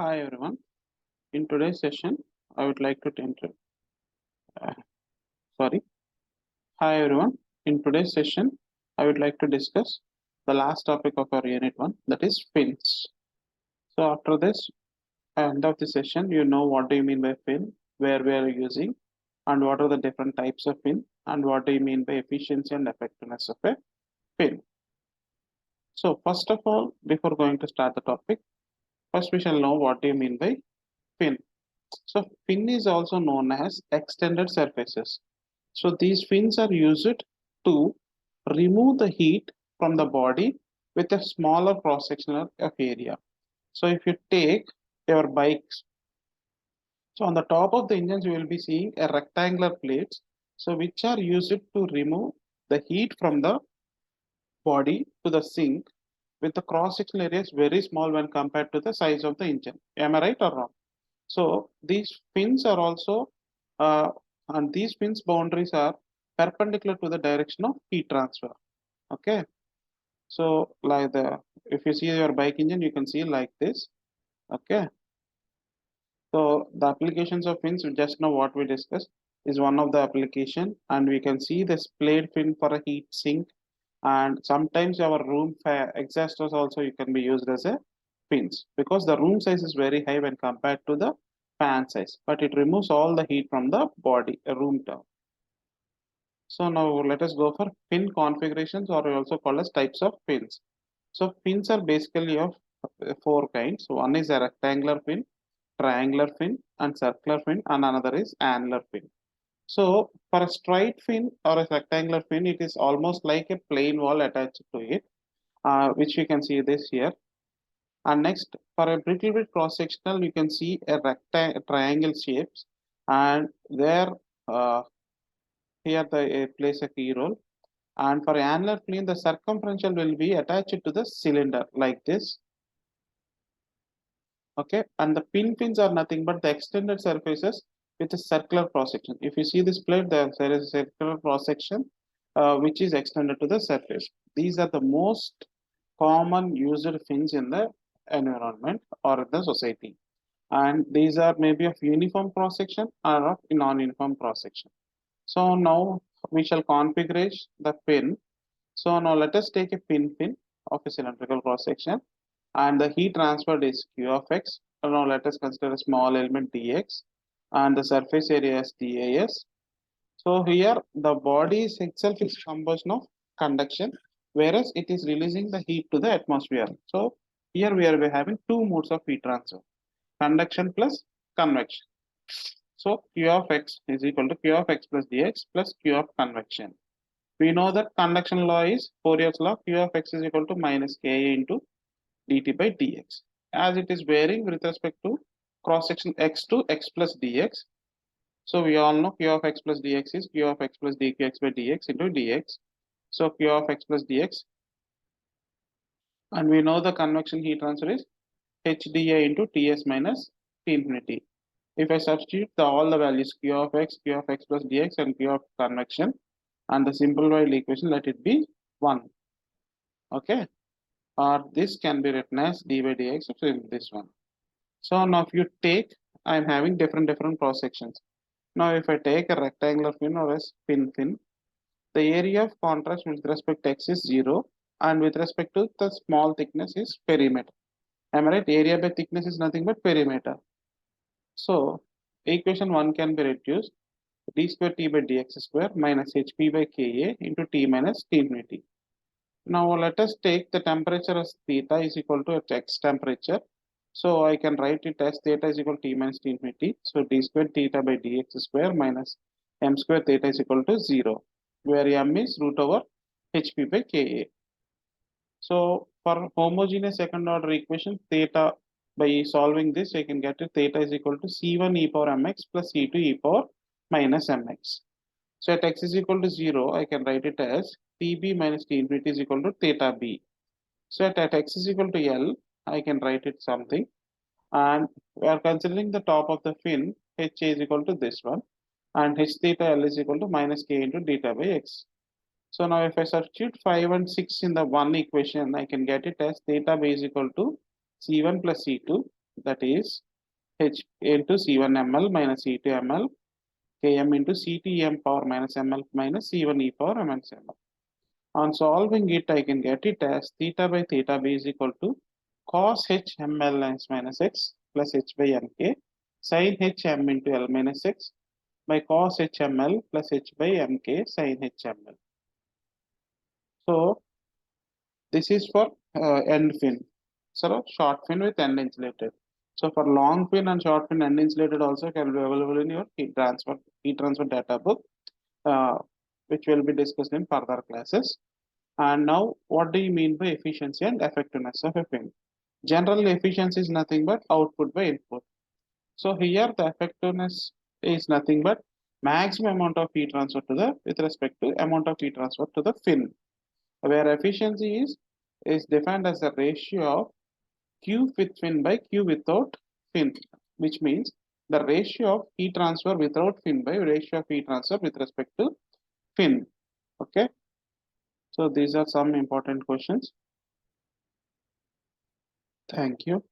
Hi everyone. In today's session, I would like to uh, sorry. Hi everyone. In today's session, I would like to discuss the last topic of our unit one, that is fins. So after this end of the session, you know what do you mean by fin, where we are using, and what are the different types of fin, and what do you mean by efficiency and effectiveness of a fin. So first of all, before going to start the topic, first we shall know what do you mean by fin. So fin is also known as extended surfaces. So these fins are used to remove the heat from the body with a smaller cross sectional of area. So if you take your bikes, so on the top of the engines you will be seeing a rectangular plates, so which are used to remove the heat from the body to the sink with the cross sectional areas very small when compared to the size of the engine. Am I right or wrong? So these fins are also, and these fins boundaries are perpendicular to the direction of heat transfer. Okay. So like if you see your bike engine, you can see like this. Okay. So the applications of fins, we just know what we discussed is one of the application, and we can see the splayed fin for a heat sink, and sometimes our room exhausters also you can be used as a fins because the room size is very high when compared to the fan size, but it removes all the heat from the body, a room term. So now let us go for fin configurations, or also called as types of fins. So fins are basically of four kinds. So one is a rectangular fin, triangular fin, and circular fin, and another is annular fin. So for a straight fin or a rectangular fin, it is almost like a plain wall attached to it, which we can see this here. And next, for a little bit cross sectional, you can see a rectangle triangle shapes, and there here the plays a key role. And for annular plane, the circumferential will be attached to the cylinder like this. Okay, and the fins are nothing but the extended surfaces with a circular cross section. If you see this plate, there is a circular cross section which is extended to the surface. These are the most common used fins in the environment or in the society, and these are maybe of uniform cross section or of non-uniform cross section. So now we shall configure the fin. So now let us take a fin of a cylindrical cross section, and the heat transferred is Q of x. So now let us consider a small element dx, and the surface area is das. So here the body itself is composition of conduction, whereas it is releasing the heat to the atmosphere. So here we are having two modes of heat transfer: conduction plus convection. So Q of x is equal to Q of x plus dx plus Q of convection. We know that conduction law is Fourier's law. Q of x is equal to minus Ka into dt by dx. As it is varying with respect to cross section x to x plus dx. So we all know Q of x plus dx is Q of x plus dqx by dx into dx. So Q of x plus dx. And we know the convection heat transfer is HdA into Ts minus T infinity. If I substitute all the values Q of x plus dx, and Q of convection, and the simplified equation, let it be 1. Okay. Or this can be written as d by dx in this one. So now if you take, I'm having different cross sections. Now if I take a rectangular fin or a fin, the area of contrast with respect to x is 0, and with respect to the small thickness is perimeter. Am I right? Area by thickness is nothing but perimeter. So equation 1 can be reduced: d square t by dx square minus hp by ka into t minus t infinity. Now let us take the temperature as theta is equal to x temperature. So I can write it as theta is equal to T minus T infinity. So d square theta by dx square minus m square theta is equal to 0, where m is root over hp by ka. So for homogeneous second order equation, theta, by solving this, I can get it theta is equal to c1 e power mx plus c2 e power minus mx. So at x is equal to 0, I can write it as Tb minus T infinity is equal to theta b. So at x is equal to L, I can write it something. And we are considering the top of the fin, H is equal to this one. And H theta L is equal to minus K into theta by x. So now if I substitute 5 and 6 in the one equation, I can get it as theta b is equal to C1 plus C2 that is H into C1 ml minus C2 ml Km into Ctm power minus ml minus C1 e power minus ml. On solving it, I can get it as theta by theta b is equal to cos h ml minus x plus h by mk sin h m into l minus x by cos h ml plus h by mk sin h ml. So this is for end fin. So short fin with end insulated. So for long fin and short fin end insulated also can be available in your heat transfer data book, which will be discussed in further classes. And now, what do you mean by efficiency and effectiveness of a fin? Generally, efficiency is nothing but output by input. So here the effectiveness is nothing but maximum amount of heat transfer to the with respect to amount of heat transfer to the fin. Where efficiency is defined as the ratio of Q with fin by Q without fin, which means the ratio of heat transfer without fin by ratio of heat transfer with respect to fin. Okay. So these are some important questions. Thank you.